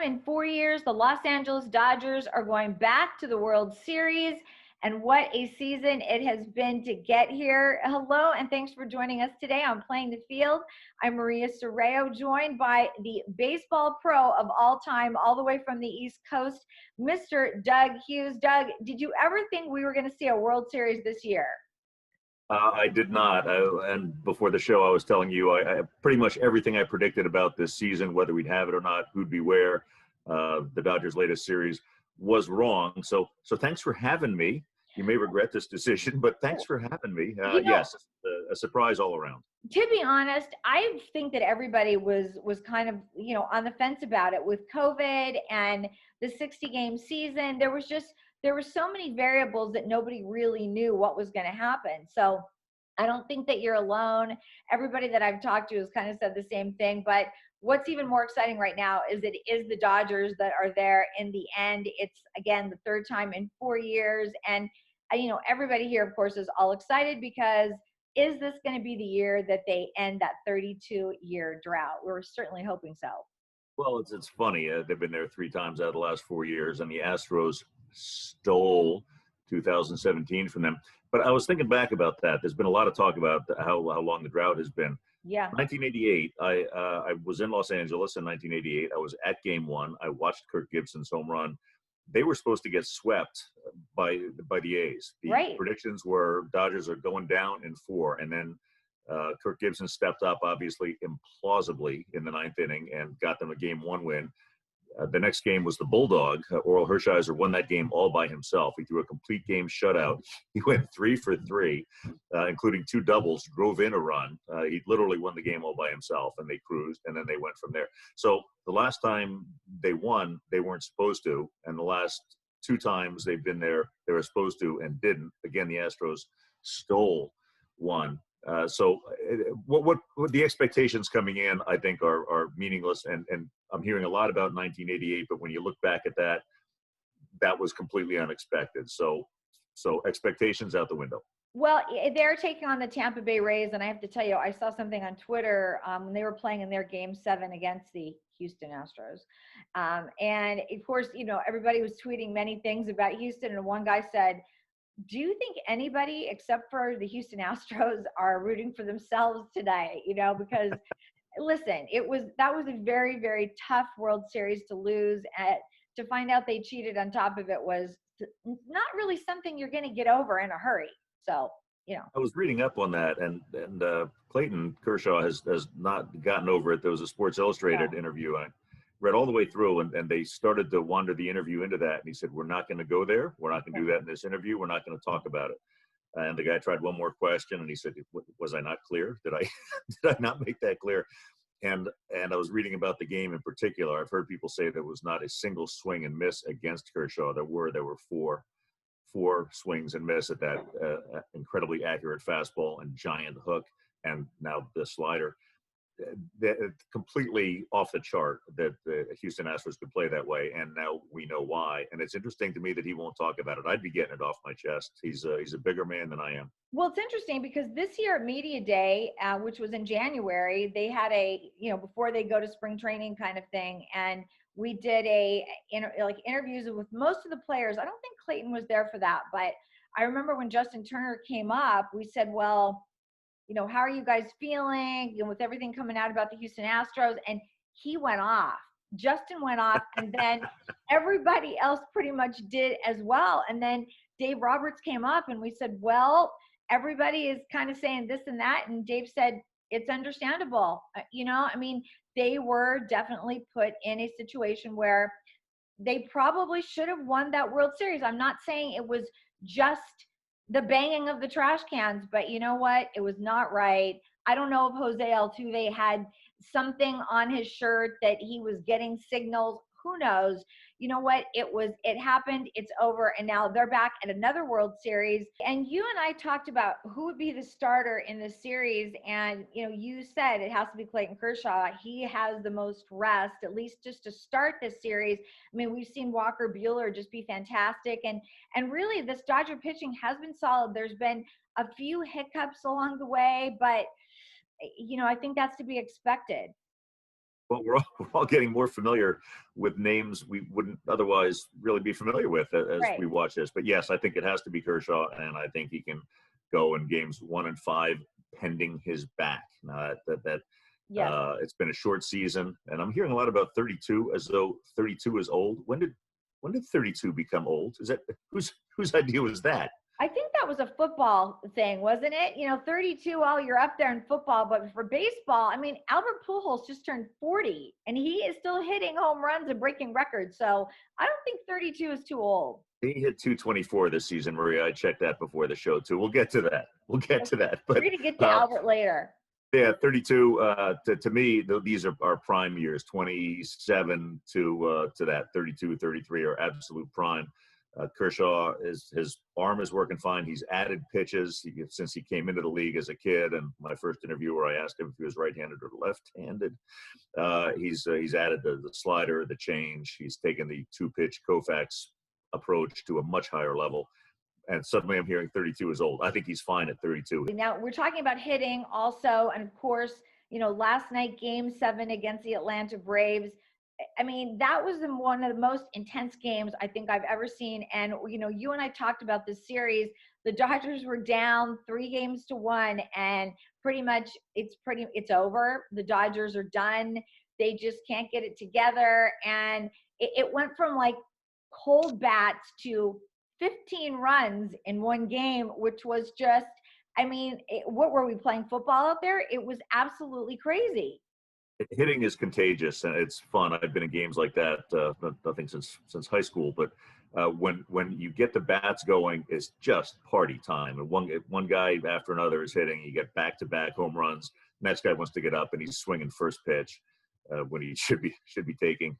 in 4 years, the Los Angeles Dodgers are going back to the World Series. And what a season it has been to get here. Hello, and thanks for joining us today on Playing the Field. I'm Maria Serrao, joined by the baseball pro of all time, all the way from the East Coast, Mr. Doug Hughes. Doug, did you ever think we were going to see a World Series this year? I did not. And before the show, I was telling you, I pretty much everything I predicted about this season, whether we'd have it or not, who'd be where, the Dodgers' latest series was wrong. So thanks for having me. You may regret this decision, but thanks for having me. Yes, a surprise all around. To be honest, I think that everybody was kind of, on the fence about it with COVID and the 60-game season. There were so many variables that nobody really knew what was going to happen. So I don't think that you're alone. Everybody that I've talked to has kind of said the same thing. But what's even more exciting right now is it is the Dodgers that are there in the end. It's, again, the third time in 4 years. And, everybody here, of course, is all excited because is this going to be the year that they end that 32-year drought? We're certainly hoping so. Well, it's funny. They've been there 3 times out of the last 4 years, and the Astros stole 2017 from them. But I was thinking back about that. There's been a lot of talk about how long the drought has been. Yeah. 1988, I was in Los Angeles in 1988. I was at Game 1. I watched Kirk Gibson's home run. They were supposed to get swept by the A's. The Right. predictions were Dodgers are going down in 4, and then Kirk Gibson stepped up, obviously implausibly, in the 9th inning and got them a Game 1 win. The next game was the Bulldog. Oral Hershiser won that game all by himself. He threw a complete game shutout. He went 3 for 3, including 2 doubles, drove in a run. He literally won the game all by himself, and they cruised, and then they went from there. So the last time they won, they weren't supposed to, and the last 2 times they've been there, they were supposed to and didn't. Again, the Astros stole one. So what the expectations coming in, I think, are meaningless. And I'm hearing a lot about 1988, but when you look back at that, that was completely unexpected. So expectations out the window. Well, they're taking on the Tampa Bay Rays, and I have to tell you, I saw something on Twitter when they were playing in their Game 7 against the Houston Astros. And, of course, everybody was tweeting many things about Houston, and one guy said, do you think anybody except for the Houston Astros are rooting for themselves today? Because listen, that was a very, very tough World Series to lose. To find out they cheated on top of it was not really something you're going to get over in a hurry. So, I was reading up on that, and Clayton Kershaw has not gotten over it. There was a Sports Illustrated interview. I read all the way through, and they started to wander the interview into that. And he said, we're not going to go there. We're not going to do that in this interview. We're not going to talk about it. And the guy tried one more question, and he said, was I not clear? Did I not make that clear? And I was reading about the game in particular. I've heard people say there was not a single swing and miss against Kershaw. There were 4 swings and miss at that incredibly accurate fastball and giant hook, and now the slider. Completely off the chart that the Houston Astros could play that way, and now we know why. And it's interesting to me that he won't talk about it. I'd be getting it off my chest. He's a bigger man than I am. Well, it's interesting because this year at Media Day, which was in January, they had before they go to spring training kind of thing, and we did interviews with most of the players. I don't think Clayton was there for that, but I remember when Justin Turner came up, we said, well, how are you guys feeling with everything coming out about the Houston Astros? And he went off. Justin went off, and then everybody else pretty much did as well. And then Dave Roberts came up, and we said, well, everybody is kind of saying this and that. And Dave said, it's understandable. They were definitely put in a situation where they probably should have won that World Series. I'm not saying it was just the banging of the trash cans, but you know what? It was not right. I don't know if Jose Altuve had something on his shirt that he was getting signals. Who knows? You know what? It happened. It's over. And now they're back at another World Series. And you and I talked about who would be the starter in the series. And, you said it has to be Clayton Kershaw. He has the most rest, at least just to start this series. I mean, we've seen Walker Buehler just be fantastic. And really, this Dodger pitching has been solid. There's been a few hiccups along the way, but, I think that's to be expected. Well, we're all getting more familiar with names we wouldn't otherwise really be familiar with as Right. we watch this. But yes, I think it has to be Kershaw, and I think he can go in games 1 and 5 pending his back. Yes. It's been a short season, and I'm hearing a lot about 32 as though 32 is old. When did 32 become old? Is that whose idea was that? I think that was a football thing, wasn't it? 32, oh, you're up there in football. But for baseball, I mean, Albert Pujols just turned 40 and he is still hitting home runs and breaking records. So I don't think 32 is too old. He hit 224 this season, Maria. I checked that before the show too. We'll get to that. We're But going to get to Albert later. yeah, 32. To me, these are our prime years. 27 to that 32, 33 are absolute prime. Kershaw, his arm is working fine. He's added pitches since he came into the league as a kid. And my first interview where I asked him if he was right-handed or left-handed, he's added the slider, the change. He's taken the two-pitch Koufax approach to a much higher level. And suddenly I'm hearing 32 is old. I think he's fine at 32. Now we're talking about hitting also. And of course, last night, Game 7 against the Atlanta Braves. I mean, that was one of the most intense games I think I've ever seen. And, you and I talked about this series. The Dodgers were down 3-1, and pretty much it's over. The Dodgers are done. They just can't get it together. And it went from like cold bats to 15 runs in one game, which was just, what were we playing football out there? It was absolutely crazy. Hitting is contagious and it's fun. I've been in games like that, nothing since high school, but when you get the bats going, it's just party time. And one guy after another is hitting. You get back-to-back home runs. Next guy wants to get up and he's swinging first pitch when he should be taking.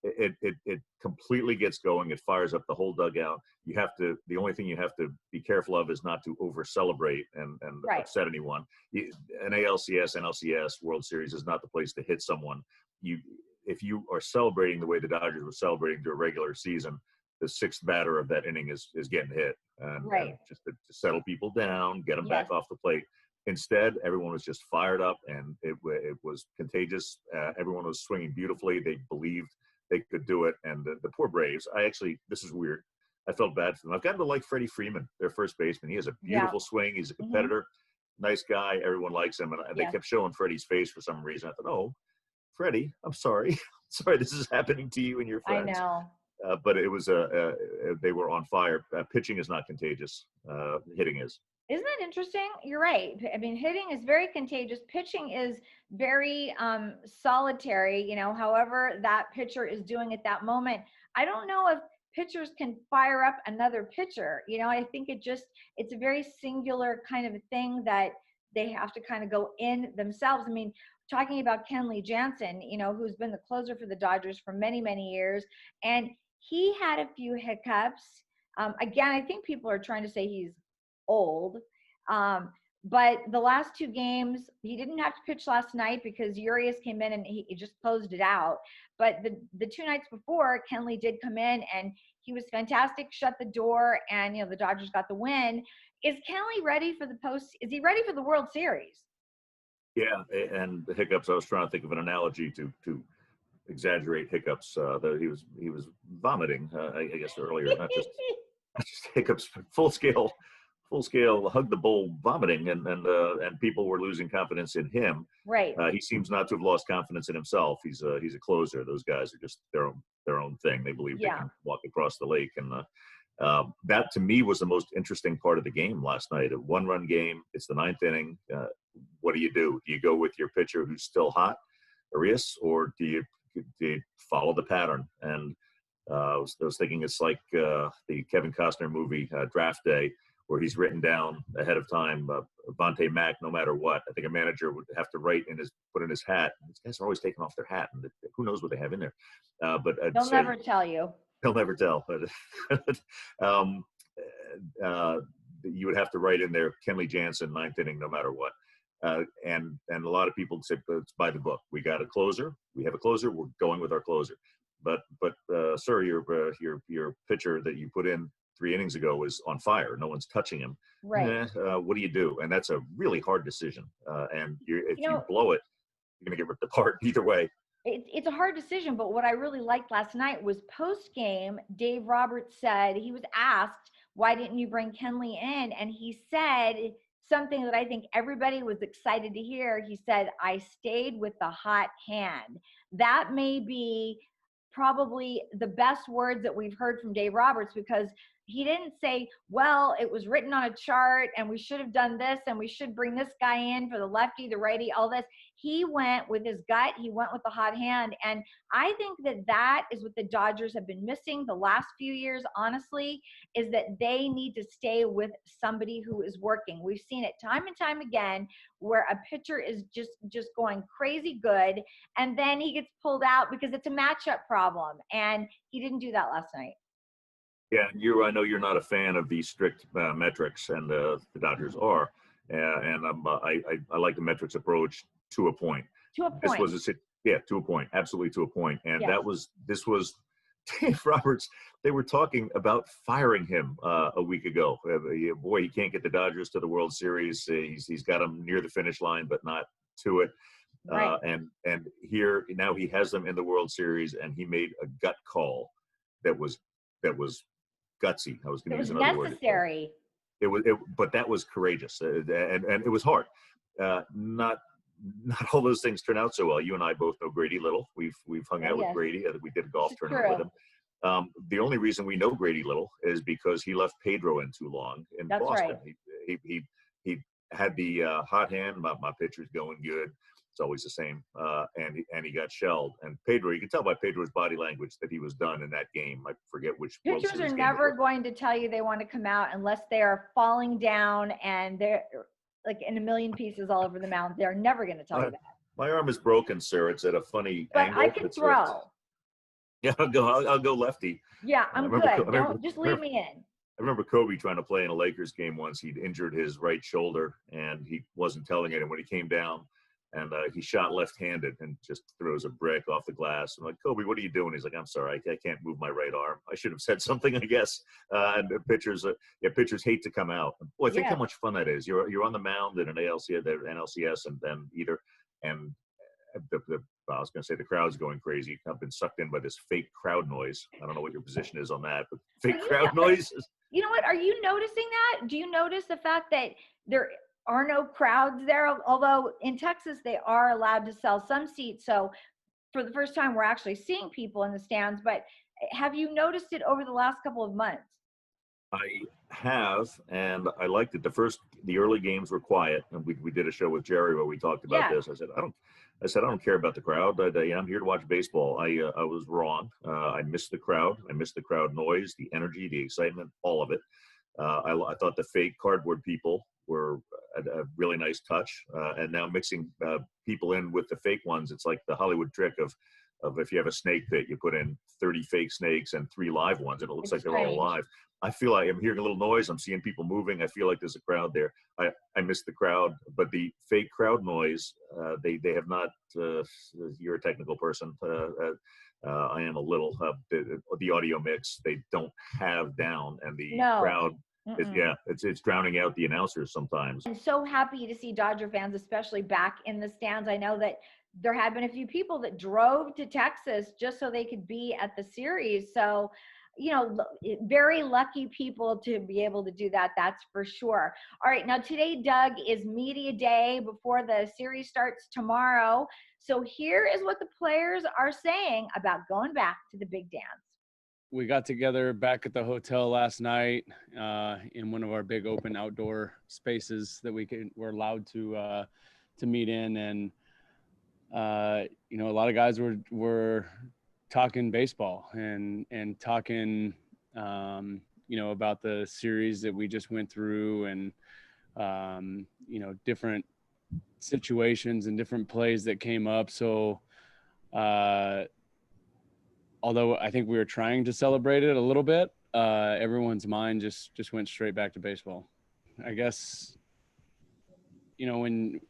It completely gets going. It fires up the whole dugout. The only thing you have to be careful of is not to over celebrate and Right. upset anyone. An ALCS, NLCS World Series is not the place to hit someone. If you are celebrating the way the Dodgers were celebrating their regular season, the sixth batter of that inning is getting hit, and just to settle people down, get them back off the plate. Instead, everyone was just fired up, and it was contagious. Everyone was swinging beautifully. They believed they could do it. And the poor Braves, this is weird. I felt bad for them. I've gotten to like Freddie Freeman, their first baseman. He has a beautiful swing. He's a competitor, nice guy. Everyone likes him. And they kept showing Freddie's face for some reason. I thought, oh, Freddie, I'm sorry. Sorry this is happening to you and your friends. I know. But it was they were on fire. Pitching is not contagious. Hitting is. Isn't that interesting? You're right. I mean, hitting is very contagious. Pitching is very solitary, however that pitcher is doing at that moment. I don't know if pitchers can fire up another pitcher. I think it's a very singular kind of a thing that they have to kind of go in themselves. I mean, talking about Kenley Janssen, who's been the closer for the Dodgers for many, many years, and he had a few hiccups. Again, I think people are trying to say he's old. But the last 2 games, he didn't have to pitch last night because Urias came in and he just closed it out. But the 2 nights before, Kenley did come in and he was fantastic, shut the door, and the Dodgers got the win. Is Kenley ready for is he ready for the World Series? Yeah, and the hiccups, I was trying to think of an analogy to exaggerate hiccups. He was vomiting, I guess earlier, not just hiccups, but full scale hug the bull vomiting, and people were losing confidence in him. Right. He seems not to have lost confidence in himself. He's a closer. Those guys are just their own thing. They believe they can walk across the lake, and that to me was the most interesting part of the game last night. A 1-run game. It's the 9th inning. What do? Do you go with your pitcher who's still hot, Urias, or do you follow the pattern? And I was thinking it's like the Kevin Costner movie Draft Day, where he's written down ahead of time, Vontae Mack, no matter what. I think a manager would have to put in his hat. These guys are always taking off their hat, and who knows what they have in there. But they'll never tell you. They'll never tell. You would have to write in there, Kenley Janssen, 9th inning, no matter what. And a lot of people say, it's by the book. We got a closer. We have a closer. We're going with our closer. But sir, your pitcher that you put in 3 innings ago is on fire. No one's touching him. Right. What do you do? And that's a really hard decision. And if you blow it, you're going to get ripped apart either way. It's a hard decision, but what I really liked last night was post game, Dave Roberts said, he was asked, why didn't you bring Kenley in? And he said something that I think everybody was excited to hear. He said, I stayed with the hot hand. That may be probably the best words that we've heard from Dave Roberts, because he didn't say, well, it was written on a chart and we should have done this and we should bring this guy in for the lefty, the righty, all this. He went with his gut. He went with the hot hand. And I think that that is what the Dodgers have been missing the last few years, honestly, is that they need to stay with somebody who is working. We've seen it time and time again where a pitcher is just going crazy good, and then he gets pulled out because it's a matchup problem. And he didn't do that last night. Yeah, I know you're not a fan of these strict metrics, and the Dodgers are. And I like the metrics approach to a point. To a point. To a point, absolutely to a point. And Yes. this was Dave Roberts. They were talking about firing him a week ago. Boy, he can't get the Dodgers to the World Series. He's got them near the finish line, but not to it. Right. And here now he has them in the World Series, and he made a gut call that was gutsy. I was going to use another word. Necessary. But that was courageous, and it was hard. Not all those things turn out so well. You and I both know Grady Little. We've hung out with Grady. We did a golf tournament with him. The only reason we know Grady Little is because he left Pedro in too long in Boston. Right. He had the hot hand. My pitcher's going good. It's always the same. And he got shelled. And Pedro, you can tell by Pedro's body language that he was done in that game. I forget which. Pitchers are never going to tell you they want to come out unless they are falling down and they're like in a million pieces all over the mound. They're never going to tell you that. My arm is broken, sir. It's at a funny but angle. I can throw. Yeah, I'll go lefty. Yeah, I'm good. Just leave me in. I remember Kobe trying to play in a Lakers game once. He'd injured his right shoulder, and he wasn't telling it. And when he came down, and he shot left-handed and just throws a brick off the glass. I'm like, Kobe, what are you doing? He's like, I'm sorry, I can't move my right arm. I should have said something, I guess. And pitchers hate to come out. Boy, think how much fun that is. You're on the mound in an NLCS, and then I was going to say the crowd's going crazy. I've been sucked in by this fake crowd noise. I don't know what your position is on that, but fake crowd noise. You know what? Are you noticing that? Do you notice the fact that there are no crowds there? Although in Texas, they are allowed to sell some seats. So for the first time, we're actually seeing people in the stands. But have you noticed it over the last couple of months? I have, and I liked it. The early games were quiet, and we did a show with Jerry where we talked about this. I said I don't care about the crowd. I'm here to watch baseball. I was wrong. I missed the crowd. I missed the crowd noise, the energy, the excitement, all of it. I thought the fake cardboard people were a really nice touch, and now mixing people in with the fake ones, it's like the Hollywood trick of if you have a snake pit, you put in 30 fake snakes and 3 live ones, and it looks like they're all alive. I feel like I'm hearing a little noise. I'm seeing people moving. I feel like there's a crowd there. I missed the crowd, but the fake crowd noise, they have not. You're a technical person. I am a little. The audio mix they don't have down, and the crowd. It's drowning out the announcers sometimes. I'm so happy to see Dodger fans, especially back in the stands. I know that there have been a few people that drove to Texas just so they could be at the series. So, very lucky people to be able to do that. That's for sure. All right. Now today, Doug, is media day before the series starts tomorrow. So here is what the players are saying about going back to the big dance. We got together back at the hotel last night in one of our big open outdoor spaces that we're allowed to meet in, and a lot of guys were talking baseball and talking about the series that we just went through, and different situations and different plays that came up. So although I think we were trying to celebrate it a little bit, everyone's mind just went straight back to baseball. I guess, when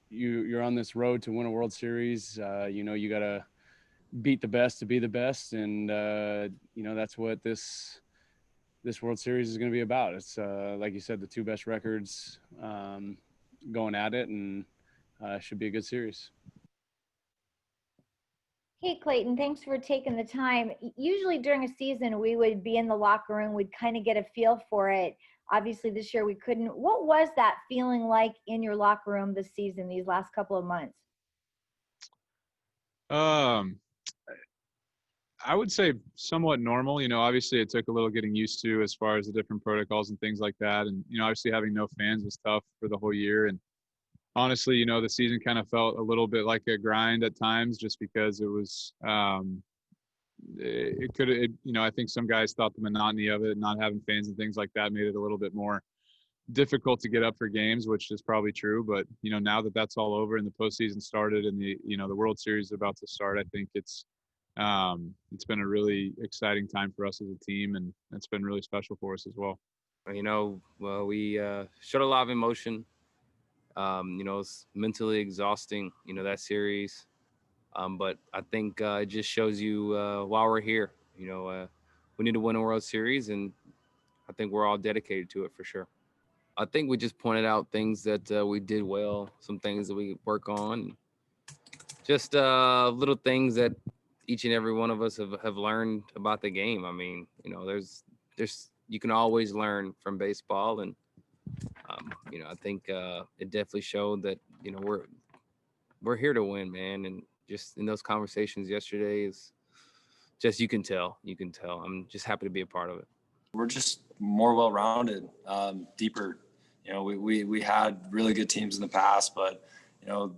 you're on this road to win a World Series, you got to beat the best to be the best. And, that's what this World Series is going to be about. It's like you said, the 2 best records going at it, and should be a good series. Hey, Clayton, thanks for taking the time. Usually during a season, we would be in the locker room. We'd kind of get a feel for it. Obviously, this year we couldn't. What was that feeling like in your locker room this season, these last couple of months? Um, I would say somewhat normal. Obviously it took a little getting used to as far as the different protocols and things like that. And, obviously having no fans was tough for the whole year. And honestly, the season kind of felt a little bit like a grind at times just because it was, I think some guys thought the monotony of it, not having fans and things like that made it a little bit more difficult to get up for games, which is probably true. But, now that that's all over and the postseason started and the World Series is about to start, I think it's been a really exciting time for us as a team, and it's been really special for us as well. Well, we showed a lot of emotion. It's mentally exhausting, that series. But I think it just shows you why we're here. We need to win a World Series, and I think we're all dedicated to it for sure. I think we just pointed out things that we did well, some things that we work on, just little things that each and every one of us have learned about the game. I mean, there's you can always learn from baseball, and I think it definitely showed that we're here to win, man. And just in those conversations yesterday is just you can tell. I'm just happy to be a part of it. We're just more well-rounded, deeper. We had really good teams in the past, but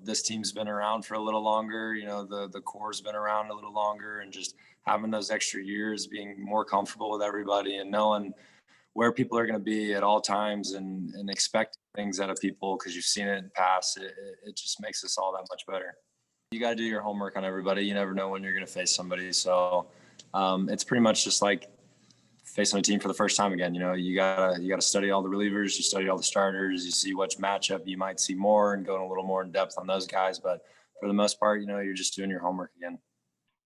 this team's been around for a little longer. The core's been around a little longer, and just having those extra years, being more comfortable with everybody and knowing where people are going to be at all times and expect things out of people because you've seen it in the past. It just makes us all that much better. You got to do your homework on everybody. You never know when you're going to face somebody. So it's pretty much just like facing a team for the first time again. You gotta study all the relievers, you study all the starters, you see which matchup you might see more and going a little more in depth on those guys. But for the most part, you're just doing your homework again.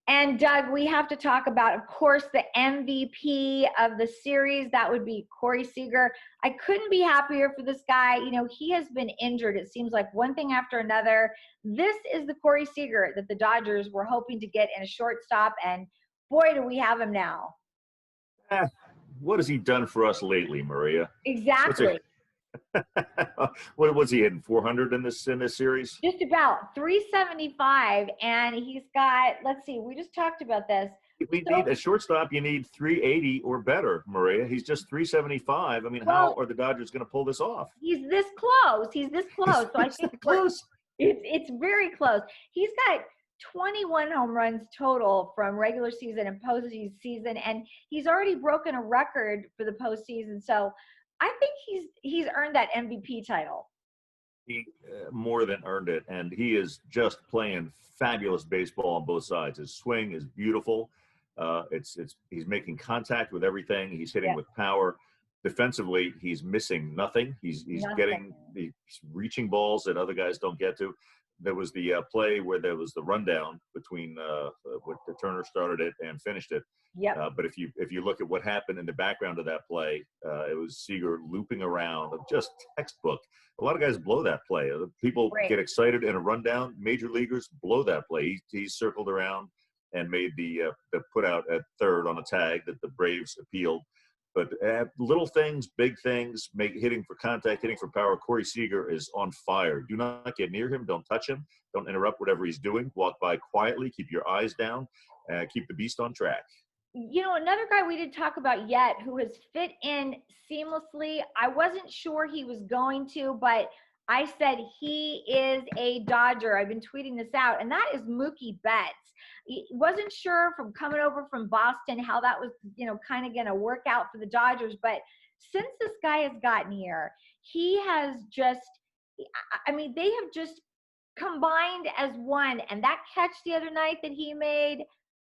And Doug, we have to talk about, of course, the MVP of the series. That would be Corey Seager. I couldn't be happier for this guy. He has been injured. It seems like one thing after another. This is the Corey Seager that the Dodgers were hoping to get in a shortstop, and boy, do we have him now. What has he done for us lately, Maria? Exactly. What was he hitting? 400 in this series? Just about 375, and he's got. Let's see. We just talked about this. We need a shortstop. You need 380 or better, Maria. He's just 375. I mean, how are the Dodgers going to pull this off? He's this close. So I think close. It's very close. He's got 21 home runs total from regular season and postseason, and he's already broken a record for the postseason. So I think he's earned that MVP title. He more than earned it, and he is just playing fabulous baseball on both sides. His swing is beautiful. He's making contact with everything. He's hitting with power. Defensively, he's missing nothing. He's reaching balls that other guys don't get to. There was the play where there was the rundown between what the Turner started it and finished it. Yeah. But if you look at what happened in the background of that play, it was Seeger looping around, just textbook. A lot of guys blow that play. People get excited in a rundown. Major leaguers blow that play. He circled around and made the put out at third on a tag that the Braves appealed. But little things, big things, hitting for contact, hitting for power. Corey Seager is on fire. Do not get near him. Don't touch him. Don't interrupt whatever he's doing. Walk by quietly. Keep your eyes down. Keep the beast on track. Another guy we didn't talk about yet who has fit in seamlessly. I wasn't sure he was going to, but I said he is a Dodger. I've been tweeting this out, and that is Mookie Betts. Wasn't sure from coming over from Boston how that was, kind of going to work out for the Dodgers. But since this guy has gotten here, he has just, they have just combined as one. And that catch the other night that he made,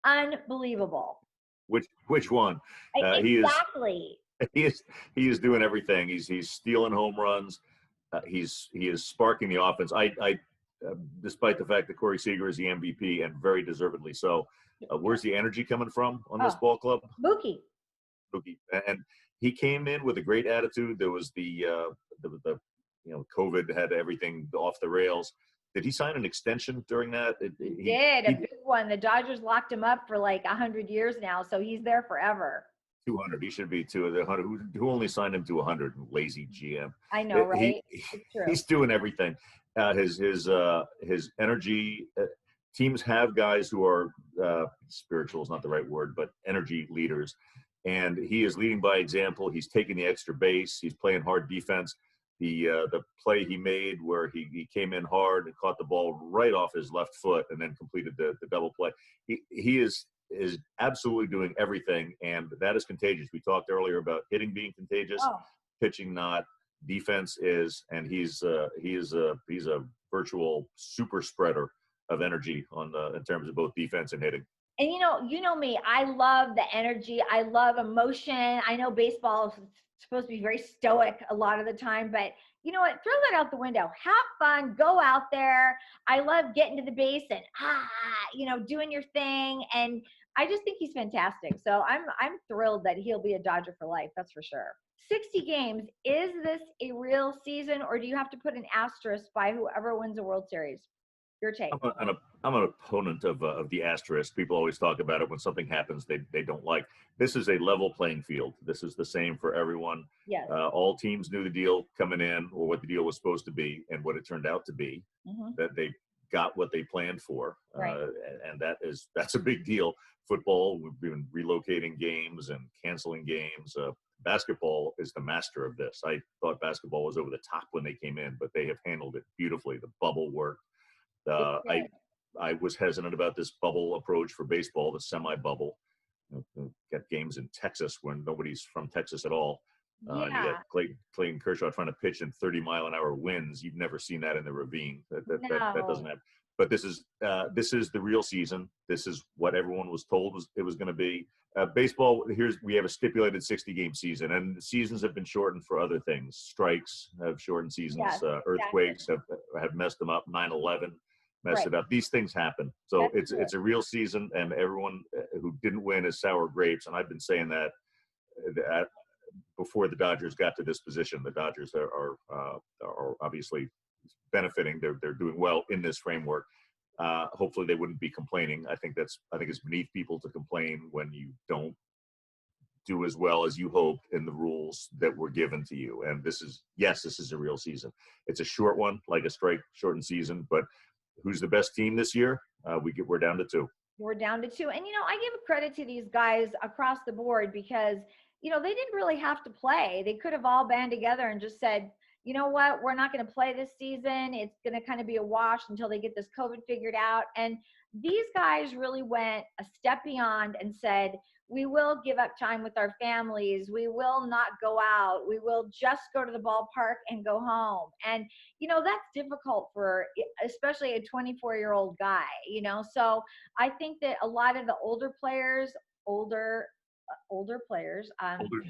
unbelievable. Which one? Exactly. He is doing everything. He's stealing home runs. He is sparking the offense. Despite the fact that Corey Seager is the MVP and very deservedly so. Where's the energy coming from on this ball club? Mookie. And he came in with a great attitude. There was the COVID had everything off the rails. did he sign an extension during that? He did a big one. The Dodgers locked him up for like 100 years now, so he's there forever. 200. He should be 200. Who only signed him to 100? Lazy GM. I know, right? It's true. He's doing everything. His energy. Teams have guys who are spiritual is not the right word, but energy leaders, and he is leading by example. He's taking the extra base. He's playing hard defense. The play he made where he came in hard and caught the ball right off his left foot and then completed the double play. He is absolutely doing everything, and that is contagious. We talked earlier about hitting being contagious, pitching not, defense is, and he's a virtual super spreader of energy in terms of both defense and hitting. And you know me, I love the energy. I love emotion. I know baseball is supposed to be very stoic a lot of the time, but you know what? Throw that out the window. Have fun. Go out there. I love getting to the base and doing your thing. And I just think he's fantastic. So I'm thrilled that he'll be a Dodger for life. That's for sure. 60 games. Is this a real season, or do you have to put an asterisk by whoever wins the World Series? Your take. I'm an opponent of the asterisk. People always talk about it when something happens they don't like. This is a level playing field. This is the same for everyone. Yes. All teams knew the deal coming in, or what the deal was supposed to be, and what it turned out to be. Mm-hmm. That they got what they planned for, right. And that's a big deal. Football, we've been relocating games and canceling games. Basketball is the master of this. I thought basketball was over the top when they came in, but they have handled it beautifully. The bubble worked. I was hesitant about this bubble approach for baseball, the semi-bubble. Got games in Texas when nobody's from Texas at all. You got Clayton Kershaw trying to pitch in 30-mile-an-hour winds. You've never seen that in the ravine. That doesn't happen. But this is the real season. This is what everyone was told it was going to be. Baseball, we have a stipulated 60-game season, and the seasons have been shortened for other things. Strikes have shortened seasons. Yes, earthquakes have messed them up. 9/11 messed it up. These things happen. So it's a real season, and everyone who didn't win is sour grapes. And I've been saying that before the Dodgers got to this position. The Dodgers are obviously benefiting. They're doing well in this framework. Hopefully they wouldn't be complaining. I think it's beneath people to complain when you don't do as well as you hoped in the rules that were given to you. And this is a real season. It's a short one, like a strike shortened season, but who's the best team this year? We're down to 2. We're down to 2. And, I give credit to these guys across the board because, they didn't really have to play. They could have all band together and just said, you know what, we're not going to play this season. It's going to kind of be a wash until they get this COVID figured out. And these guys really went a step beyond and said, we will give up time with our families. We will not go out. We will just go to the ballpark and go home. And, that's difficult for especially a 24-year-old guy, So I think that a lot of the older players, older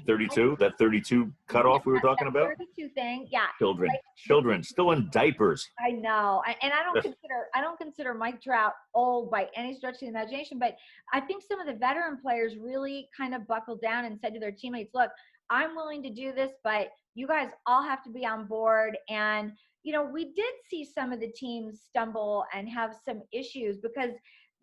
32, that 32 cutoff we were talking about. 32 thing, Children still in diapers. I know, and I don't consider Mike Trout old by any stretch of the imagination, but I think some of the veteran players really kind of buckled down and said to their teammates, look, I'm willing to do this, but you guys all have to be on board. And we did see some of the teams stumble and have some issues because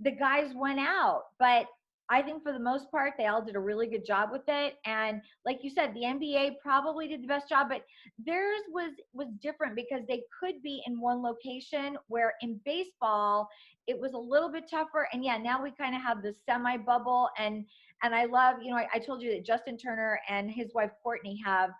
the guys went out, but I think for the most part, they all did a really good job with it. And like you said, the NBA probably did the best job, but theirs was different because they could be in one location where in baseball, it was a little bit tougher. And now we kind of have the semi-bubble. And I love, I told you that Justin Turner and his wife, Courtney, have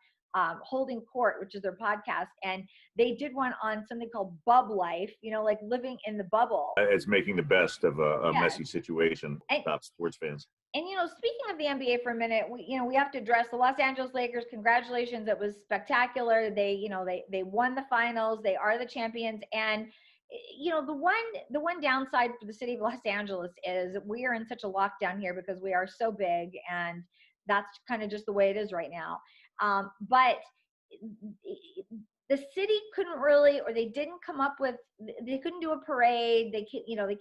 Holding Court, which is their podcast, and they did one on something called Bub Life, like living in the bubble. It's making the best of a messy situation. Top sports fans. And speaking of the NBA for a minute, we have to address the Los Angeles Lakers. Congratulations, it was spectacular. They won the finals. They are the champions. And the one downside for the city of Los Angeles is we are in such a lockdown here because we are so big, and that's kind of just the way it is right now. But the city couldn't really, or they didn't come up with, they couldn't do a parade. They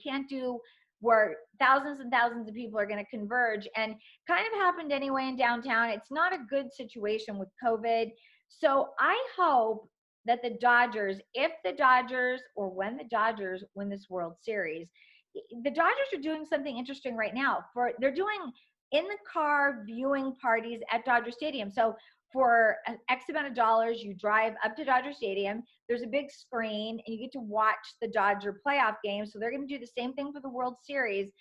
can't do where thousands and thousands of people are going to converge, and kind of happened anyway in downtown. It's not a good situation with COVID. So I hope that the Dodgers, if the Dodgers or when the Dodgers win this World Series, the Dodgers are doing something interesting right now. They're doing in the car viewing parties at Dodger Stadium. So for an X amount of dollars, you drive up to Dodger Stadium. There's a big screen, and you get to watch the Dodger playoff game. So they're going to do the same thing for the World Series.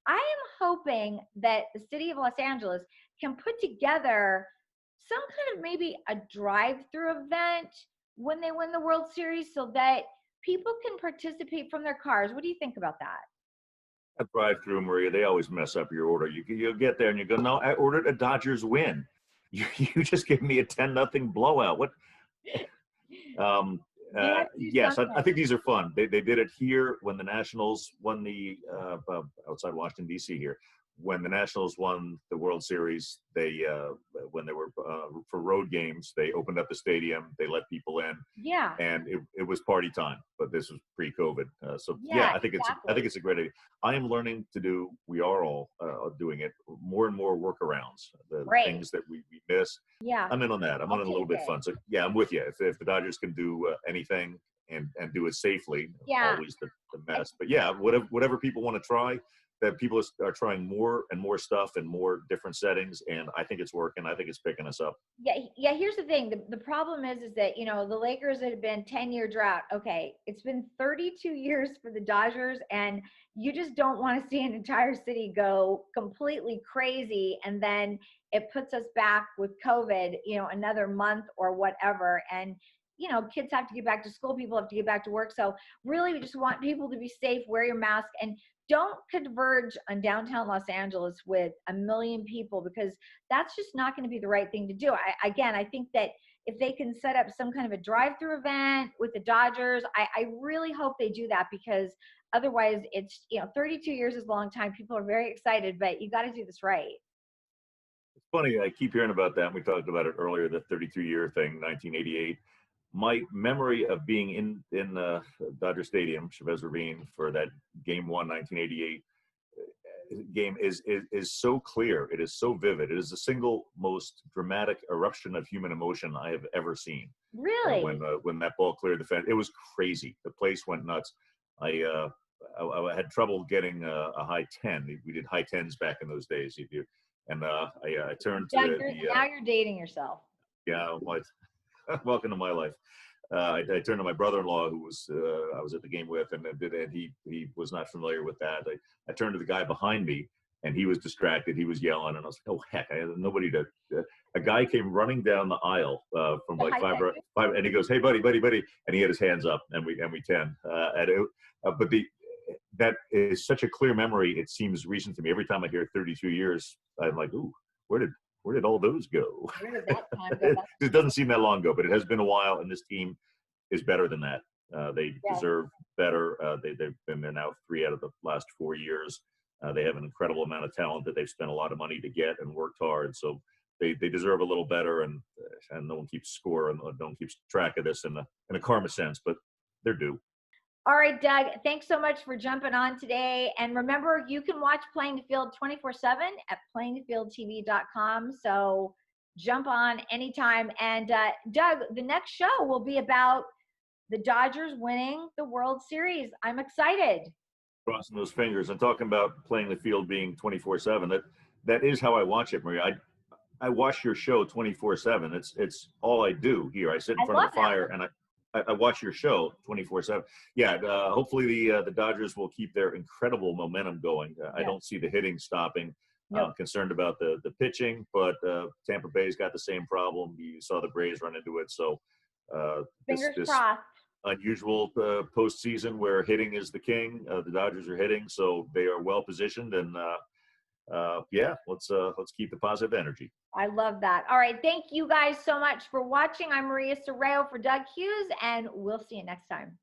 I am hoping that the city of Los Angeles can put together some kind of maybe a drive-through event when they win the World Series so that people can participate from their cars. What do you think about that? A drive-through, Maria, they always mess up your order. You'll get there and you go, no, I ordered a Dodgers win. You just gave me a 10-0 blowout. What? Yes, I think these are fun. They did it here when the Nationals won the outside Washington D.C. here. When the Nationals won the World Series, they when they were for road games, they opened up the stadium. They let people in. Yeah. And it was party time. But this was pre-COVID, so I think it's a great idea. I am learning to do. We are all doing it. More and more workarounds. The things that we miss. Yeah. I'm in on that. I'm on a little bit fun. So yeah, I'm with you. If the Dodgers can do anything and do it safely, always the mess. But yeah, whatever people want to try. That people are trying more and more stuff in more different settings, and I think it's working. I think it's picking us up. Yeah. Here's the thing: the problem is that the Lakers had been 10-year drought. Okay, it's been 32 years for the Dodgers, and you just don't want to see an entire city go completely crazy, and then it puts us back with COVID, another month or whatever, and kids have to get back to school, people have to get back to work. So really, we just want people to be safe, wear your mask, and don't converge on downtown Los Angeles with 1 million people, because that's just not going to be the right thing to do. I think that if they can set up some kind of a drive-through event with the Dodgers, I really hope they do that, because otherwise it's, 32 years is a long time. People are very excited, but you got to do this right. It's funny. I keep hearing about that. We talked about it earlier, the 32-year thing, 1988. My memory of being in Dodger Stadium, Chavez Ravine, for that Game 1, 1988 game is so clear. It is so vivid. It is the single most dramatic eruption of human emotion I have ever seen. Really? When that ball cleared the fence, it was crazy. The place went nuts. I had trouble getting a high 10. We did high 10s back in those days. I turned to now you're dating yourself. Yeah. Welcome to my life. I turned to my brother-in-law, who I was at the game with, and he was not familiar with that. I turned to the guy behind me, and he was distracted. He was yelling, and I was like, "Oh heck!" I had nobody to. A guy came running down the aisle from like five, and he goes, "Hey, buddy," and he had his hands up, and we 10. That is such a clear memory. It seems recent to me. Every time I hear 32 years, I'm like, "Ooh, where did all those go?" Where did that time go? It doesn't seem that long ago, but it has been a while, and this team is better than that. They deserve better. They've been there now 3 out of the last 4 years. They have an incredible amount of talent that they've spent a lot of money to get and worked hard. So they deserve a little better, and no one keeps score and no one keeps track of this in a karma sense, but they're due. All right, Doug, thanks so much for jumping on today. And remember, you can watch Playing the Field 24/7 at playingthefieldtv.com. So jump on anytime. And Doug, the next show will be about the Dodgers winning the World Series. I'm excited. Crossing those fingers and talking about Playing the Field being 24/7. That is how I watch it, Maria. I watch your show 24/7. It's all I do here. I sit in front of the fire and I watch your show 24/7. Yeah, hopefully the Dodgers will keep their incredible momentum going. I don't see the hitting stopping. Nope. I'm concerned about the pitching, but Tampa Bay's got the same problem. You saw the Braves run into it. So Fingers crossed. Unusual postseason where hitting is the king. The Dodgers are hitting, so they are well positioned. And let's keep the positive energy. I love that. All right. Thank you guys so much for watching. I'm Maria Serrao for Doug Hughes, and we'll see you next time.